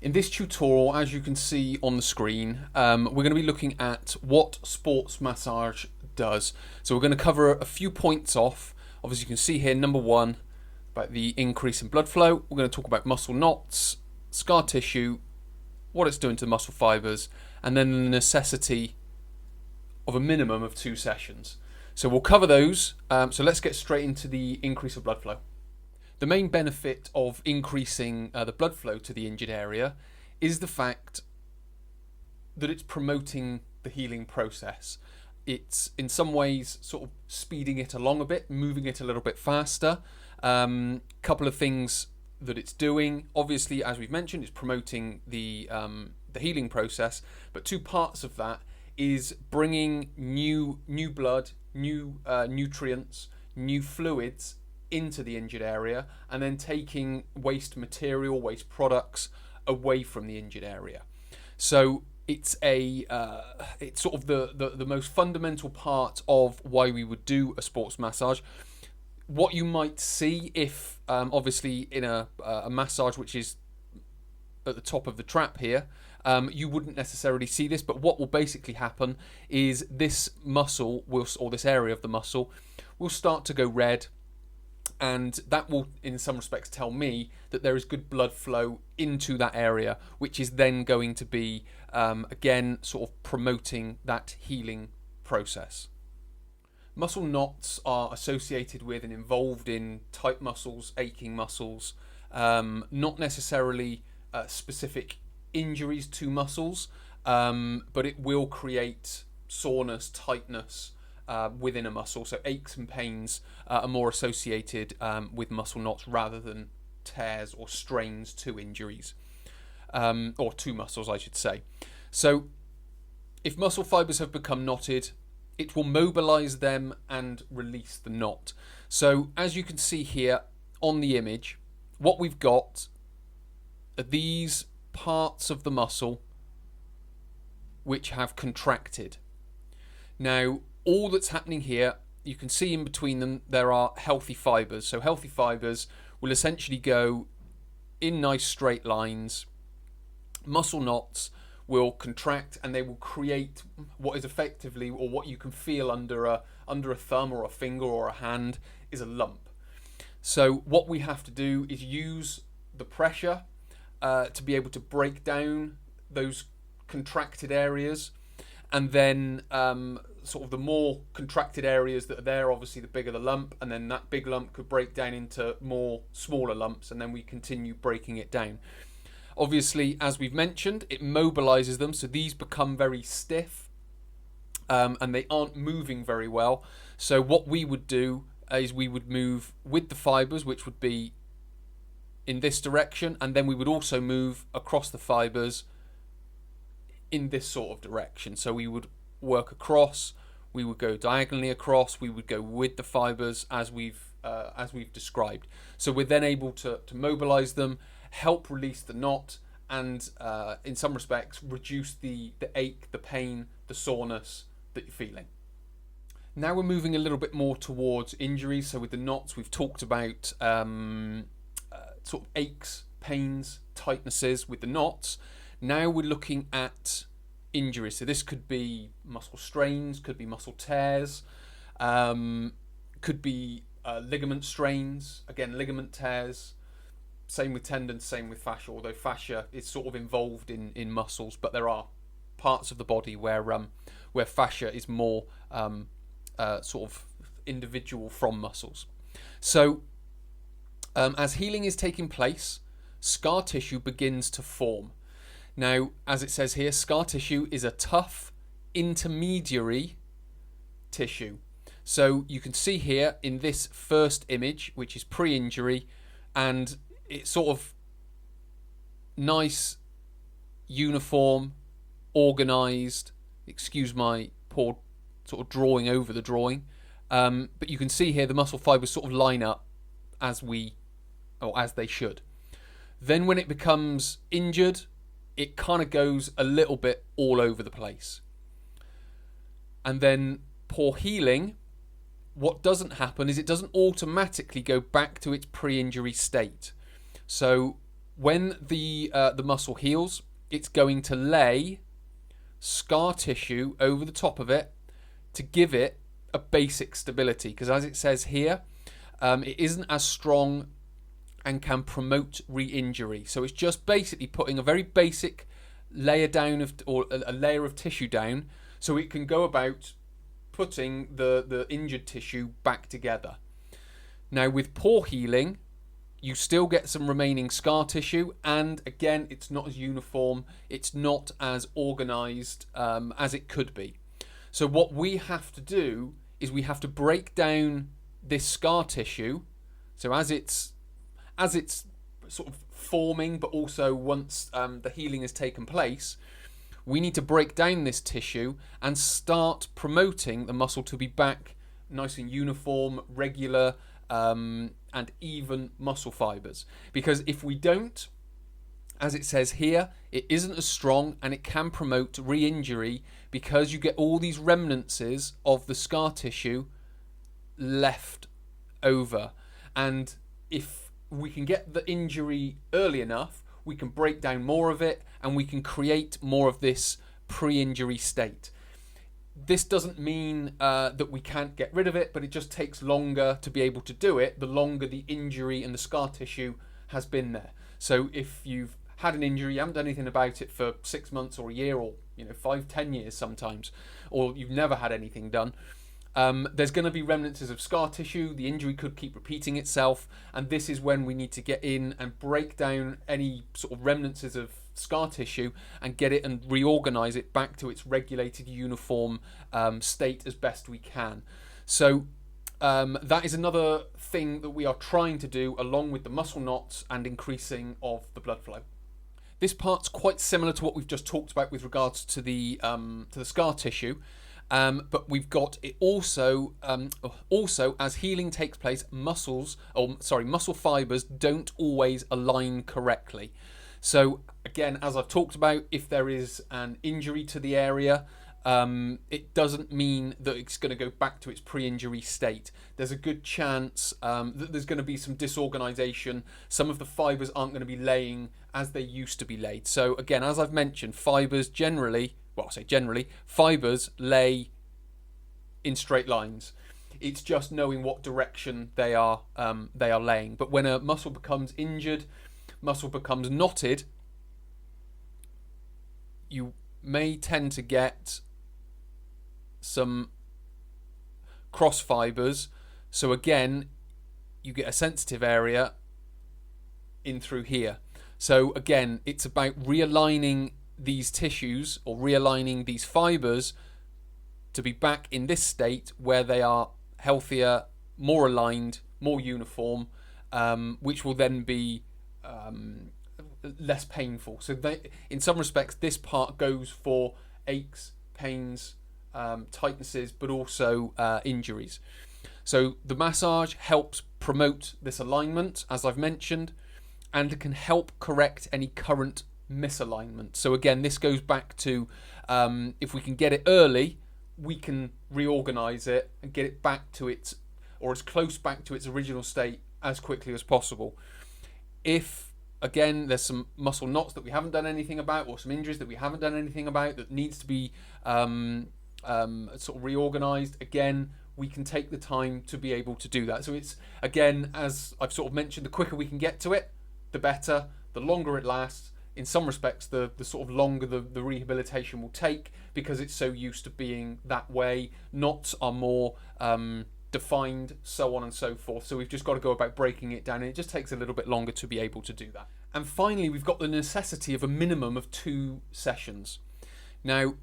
In this tutorial, as you can see on the screen, we're going to be looking at what sports massage does. So we're going to cover a few points off. Obviously you can see here, number one, about the increase in blood flow. We're going to talk about muscle knots, scar tissue, what it's doing to the muscle fibres, and then the necessity of a minimum of 2 sessions. So we'll cover those. So let's get straight into the increase of blood flow. The main benefit of increasing the blood flow to the injured area is the fact that it's promoting the healing process. It's in some ways sort of speeding it along a bit, moving it a little bit faster. Couple of things that it's doing. Obviously, as we've mentioned, it's promoting the healing process. But 2 parts of that is bringing new blood, new nutrients, new fluids into the injured area, and then taking waste material, waste products away from the injured area. So it's it's sort of the most fundamental part of why we would do a sports massage. What you might see if obviously in a massage which is at the top of the trap here, you wouldn't necessarily see this, but what will basically happen is this muscle or this area of the muscle will start to go red, and that will in some respects tell me that there is good blood flow into that area, which is then going to be again sort of promoting that healing process. Muscle knots are associated with and involved in tight muscles, aching muscles, not necessarily specific injuries to muscles, but it will create soreness, tightness within a muscle. So aches and pains are more associated with muscle knots rather than tears or strains to injuries, or to muscles, I should say. So if muscle fibers have become knotted, it will mobilize them and release the knot. So as you can see here on the image, what we've got are these parts of the muscle which have contracted. Now, all that's happening here, you can see in between them there are healthy fibres. So healthy fibres will essentially go in nice straight lines. Muscle knots will contract and they will create what is effectively, or what you can feel under a thumb or a finger or a hand, is a lump. So what we have to do is use the pressure to be able to break down those contracted areas, and then sort of the more contracted areas that are there, obviously the bigger the lump, and then that big lump could break down into more smaller lumps, and then we continue breaking it down. Obviously, as we've mentioned, it mobilizes them, so these become very stiff and they aren't moving very well. So what we would do is we would move with the fibers, which would be in this direction, and then we would also move across the fibers in this sort of direction. So we would work across, we would go diagonally across, we would go with the fibers as we've described. So we're then able to mobilize them, help release the knot, and in some respects reduce the ache, the pain, the soreness that you're feeling. Now we're moving a little bit more towards injuries. So with the knots, we've talked about sort of aches, pains, tightnesses with the knots. Now we're looking at injuries. So this could be muscle strains, could be muscle tears, could be ligament strains, again ligament tears. Same with tendons, same with fascia, although fascia is sort of involved in muscles, but there are parts of the body where fascia is more sort of individual from muscles. So as healing is taking place, scar tissue begins to form. Now, as it says here, scar tissue is a tough intermediary tissue. So you can see here in this first image, which is pre-injury, and it's sort of nice, uniform, organised. Excuse my poor sort of drawing over the drawing. But you can see here the muscle fibres sort of line up as they should. Then when it becomes injured, it kind of goes a little bit all over the place. And then poor healing, what doesn't happen is it doesn't automatically go back to its pre-injury state. So when the muscle heals, it's going to lay scar tissue over the top of it to give it a basic stability, because as it says here, it isn't as strong and can promote re-injury. So it's just basically putting a very basic layer down or a layer of tissue down, so it can go about putting the injured tissue back together. Now with poor healing, you still get some remaining scar tissue, and again, it's not as uniform, it's not as organised as it could be. So what we have to do is we have to break down this scar tissue. So as it's sort of forming, but also once the healing has taken place, we need to break down this tissue and start promoting the muscle to be back nice and uniform, regular, and even muscle fibres. Because if we don't, as it says here, it isn't as strong and it can promote re-injury, because you get all these remnants of the scar tissue left over. And if we can get the injury early enough, we can break down more of it and we can create more of this pre-injury state. This doesn't mean that we can't get rid of it, but it just takes longer to be able to do it, the longer the injury and the scar tissue has been there. So if you've had an injury, you haven't done anything about it for 6 months or a year, or 5-10 years sometimes, or you've never had anything done, there's going to be remnants of scar tissue. The injury could keep repeating itself, and this is when we need to get in and break down any sort of remnants of scar tissue and get it and reorganize it back to its regulated, uniform state as best we can. So that is another thing that we are trying to do, along with the muscle knots and increasing of the blood flow. This part's quite similar to what we've just talked about with regards to the scar tissue. But we've got it also as healing takes place, muscle fibres don't always align correctly. So again, as I've talked about, if there is an injury to the area, it doesn't mean that it's going to go back to its pre-injury state. There's a good chance that there's going to be some disorganisation. Some of the fibres aren't going to be laying as they used to be laid. So again, as I've mentioned, fibres fibres lay in straight lines. It's just knowing what direction they are laying. But when a muscle becomes injured, muscle becomes knotted, you may tend to get some cross fibres. So again, you get a sensitive area in through here. So again, it's about realigning these tissues, or realigning these fibres to be back in this state where they are healthier, more aligned, more uniform, which will then be less painful. So in some respects, this part goes for aches, pains, tightnesses, but also injuries. So the massage helps promote this alignment, as I've mentioned, and it can help correct any current misalignment. So again, this goes back to if we can get it early, we can reorganize it and get it back to its, or as close back to its original state as quickly as possible. If again there's some muscle knots that we haven't done anything about, or some injuries that we haven't done anything about that needs to be sort of reorganized, again we can take the time to be able to do that. So it's, again, as I've sort of mentioned, the quicker we can get to it, the better. The longer it lasts, in some respects, the sort of longer the rehabilitation will take, because it's so used to being that way. Knots are more defined, so on and so forth. So we've just got to go about breaking it down, and it just takes a little bit longer to be able to do that. And finally, we've got the necessity of a minimum of 2 sessions. Now,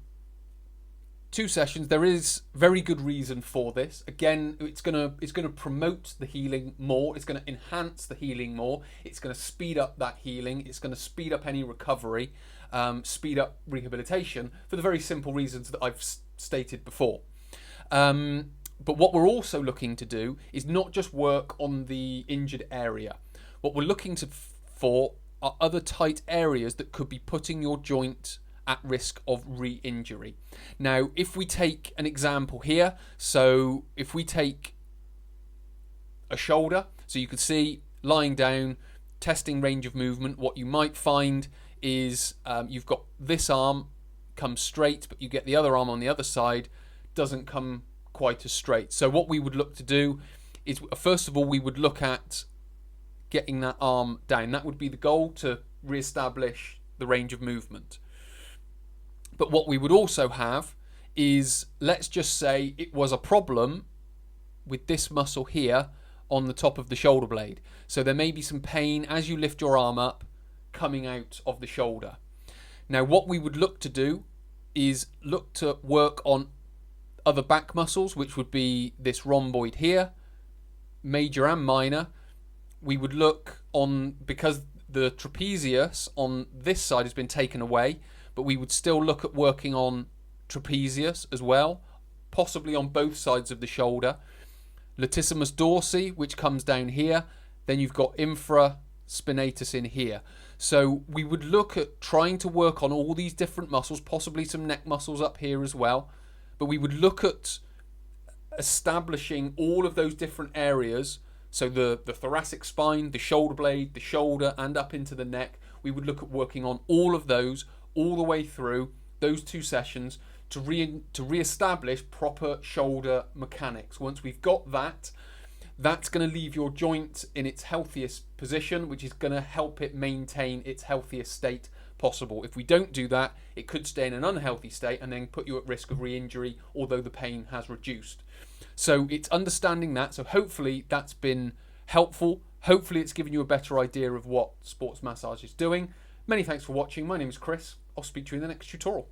2 sessions, there is very good reason for this. Again, it's gonna promote the healing more. It's going to enhance the healing more. It's going to speed up that healing. It's going to speed up any recovery, speed up rehabilitation, for the very simple reasons that I've stated before. But what we're also looking to do is not just work on the injured area. What we're looking for are other tight areas that could be putting your joint at risk of re-injury. Now, if we take an example here, so if we take a shoulder, so you can see lying down, testing range of movement, what you might find is you've got this arm comes straight, but you get the other arm on the other side doesn't come quite as straight. So what we would look to do is, first of all, we would look at getting that arm down. That would be the goal, to re-establish the range of movement. But what we would also have is, let's just say it was a problem with this muscle here on the top of the shoulder blade. So there may be some pain as you lift your arm up coming out of the shoulder. Now what we would look to do is look to work on other back muscles, which would be this rhomboid here, major and minor. We would look on, because the trapezius on this side has been taken away, but we would still look at working on trapezius as well, possibly on both sides of the shoulder. Latissimus dorsi, which comes down here, then you've got infraspinatus in here. So we would look at trying to work on all these different muscles, possibly some neck muscles up here as well, but we would look at establishing all of those different areas. So the thoracic spine, the shoulder blade, the shoulder, and up into the neck. We would look at working on all of those all the way through those 2 sessions to re-establish proper shoulder mechanics. Once we've got that, that's going to leave your joint in its healthiest position, which is going to help it maintain its healthiest state possible. If we don't do that, it could stay in an unhealthy state and then put you at risk of re-injury, although the pain has reduced. So it's understanding that. So hopefully that's been helpful. Hopefully it's given you a better idea of what sports massage is doing. Many thanks for watching. My name is Chris. I'll speak to you in the next tutorial.